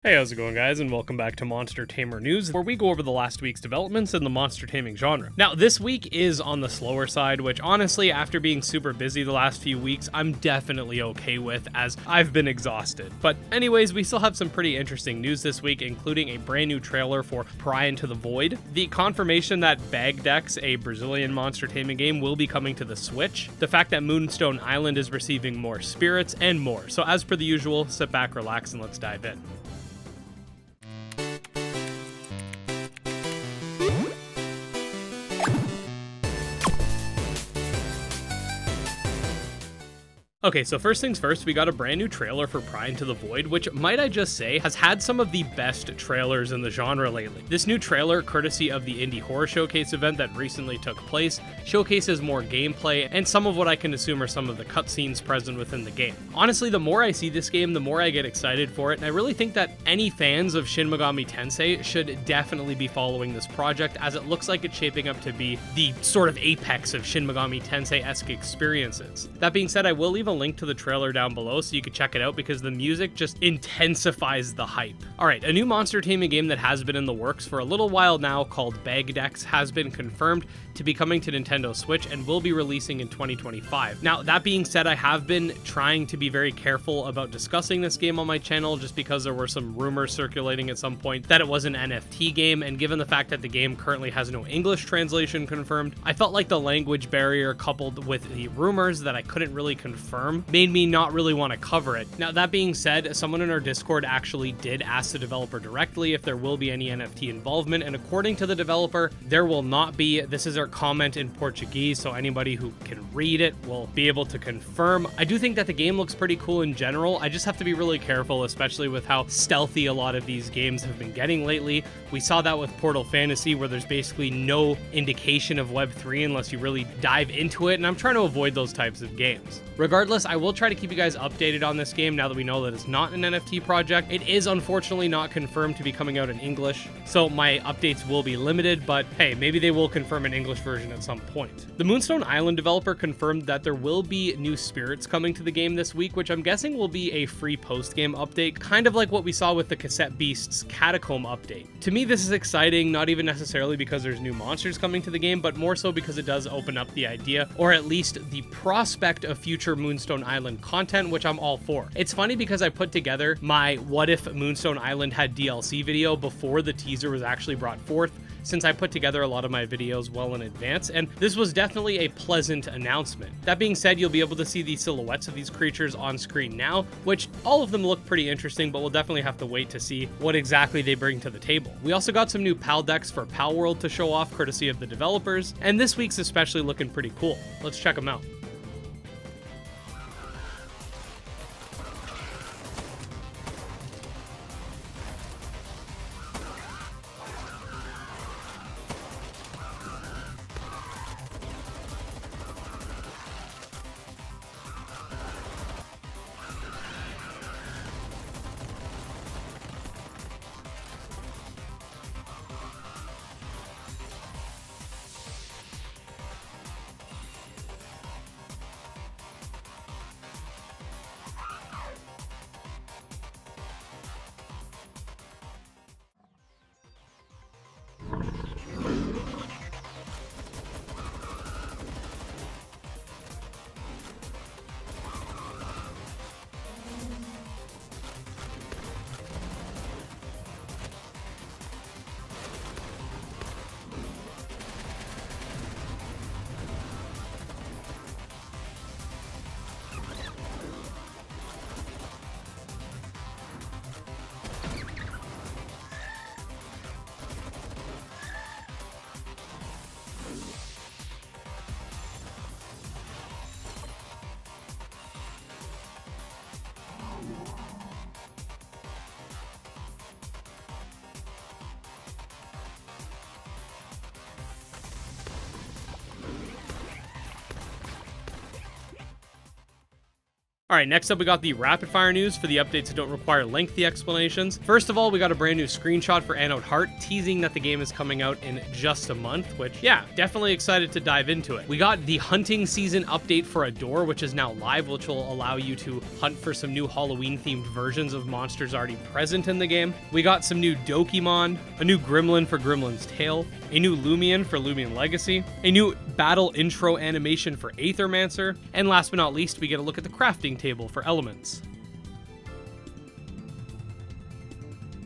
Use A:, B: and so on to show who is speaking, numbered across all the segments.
A: Hey, how's it going, guys, and welcome back to Monster Tamer News, where we go over the last week's developments in the monster taming genre. Now, this week is on the slower side, which honestly, after being super busy the last few weeks, I'm definitely okay with, as I've been exhausted. But anyways, we still have some pretty interesting news this week, including a brand new trailer for Pry Into the Void, the confirmation that Bagdex, a Brazilian monster taming game, will be coming to the Switch, the fact that Moonstone Island is receiving more spirits, and more. So as per the usual, sit back, relax, and let's dive in. Okay, so first things first, we got a brand new trailer for Pry Into the Void, which, might I just say, has had some of the best trailers in the genre lately. This new trailer, courtesy of the Indie Horror Showcase event that recently took place, showcases more gameplay and some of what I can assume are some of the cutscenes present within the game. Honestly, the more I see this game, the more I get excited for it, and I really think that any fans of Shin Megami Tensei should definitely be following this project, as it looks like it's shaping up to be the sort of apex of Shin Megami Tensei-esque experiences. That being said, I will leave a link to the trailer down below so you can check it out, because the music just intensifies the hype. Alright, a new monster taming game that has been in the works for a little while now, called Bagdex, has been confirmed to be coming to Nintendo Switch and will be releasing in 2025. Now, that being said, I have been trying to be very careful about discussing this game on my channel, just because there were some rumors circulating at some point that it was an NFT game, and given the fact that the game currently has no English translation confirmed, I felt like the language barrier coupled with the rumors that I couldn't really confirm made me not really want to cover it. Now, that being said, someone in our Discord actually did ask the developer directly if there will be any NFT involvement, and according to the developer, there will not be. This is our comment in Portuguese, so anybody who can read it will be able to confirm. I do think that the game looks pretty cool in general. I just have to be really careful, especially with how stealthy a lot of these games have been getting lately. We saw that with Portal Fantasy, where there's basically no indication of Web3 unless you really dive into it, and I'm trying to avoid those types of games. Regardless, I will try to keep you guys updated on this game now that we know that it's not an NFT project. It is unfortunately not confirmed to be coming out in English, so my updates will be limited, but hey, maybe they will confirm an English version at some point. The Moonstone Island developer confirmed that there will be new spirits coming to the game this week, which I'm guessing will be a free post-game update, kind of like what we saw with the Cassette Beasts Catacomb update. To me, this is exciting, not even necessarily because there's new monsters coming to the game, but more so because it does open up the idea, or at least the prospect, of future Moonstone Island content, which I'm all for. It's funny because I put together my What If Moonstone Island Had DLC video before the teaser was actually brought forth, since I put together a lot of my videos well in advance, and this was definitely a pleasant announcement. That being said, you'll be able to see the silhouettes of these creatures on screen now, which all of them look pretty interesting, but we'll definitely have to wait to see what exactly they bring to the table. We also got some new PAL decks for Pal World to show off, courtesy of the developers, and this week's especially looking pretty cool. Let's check them out. Alright, next up we got the rapid fire news for the updates that don't require lengthy explanations. First of all, we got a brand new screenshot for Anode Heart, teasing that the game is coming out in just a month, which, yeah, definitely excited to dive into it. We got the hunting season update for Adore, which is now live, which will allow you to hunt for some new Halloween-themed versions of monsters already present in the game. We got some new Dokimon, a new Gremlin for Gremlin's Tale, a new Lumion for Lumion Legacy, a new battle intro animation for Aethermancer, and last but not least, we get a look at the crafting table for elements.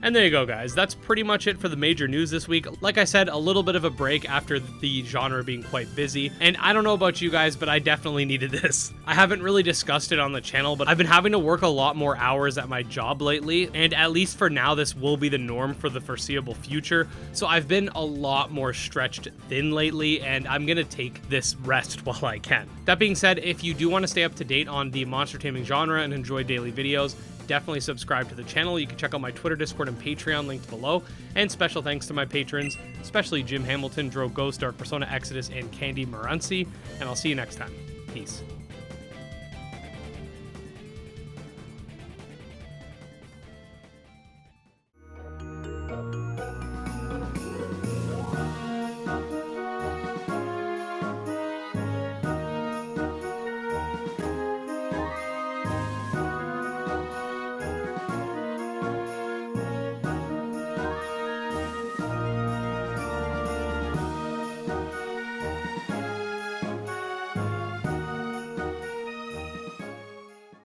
A: And there you go, guys. That's pretty much it for the major news this week. Like I said, a little bit of a break after the genre being quite busy. And I don't know about you guys, but I definitely needed this. I haven't really discussed it on the channel, but I've been having to work a lot more hours at my job lately. And at least for now, this will be the norm for the foreseeable future. So I've been a lot more stretched thin lately, and I'm gonna take this rest while I can. That being said, if you do want to stay up to date on the monster taming genre and enjoy daily videos, definitely subscribe to the channel. You can check out my Twitter, Discord, and Patreon linked below. And special thanks to my patrons, especially Jim Hamilton, Dro Ghost, Dark Persona, Exodus, and Candy Morency. And I'll see you next time. Peace.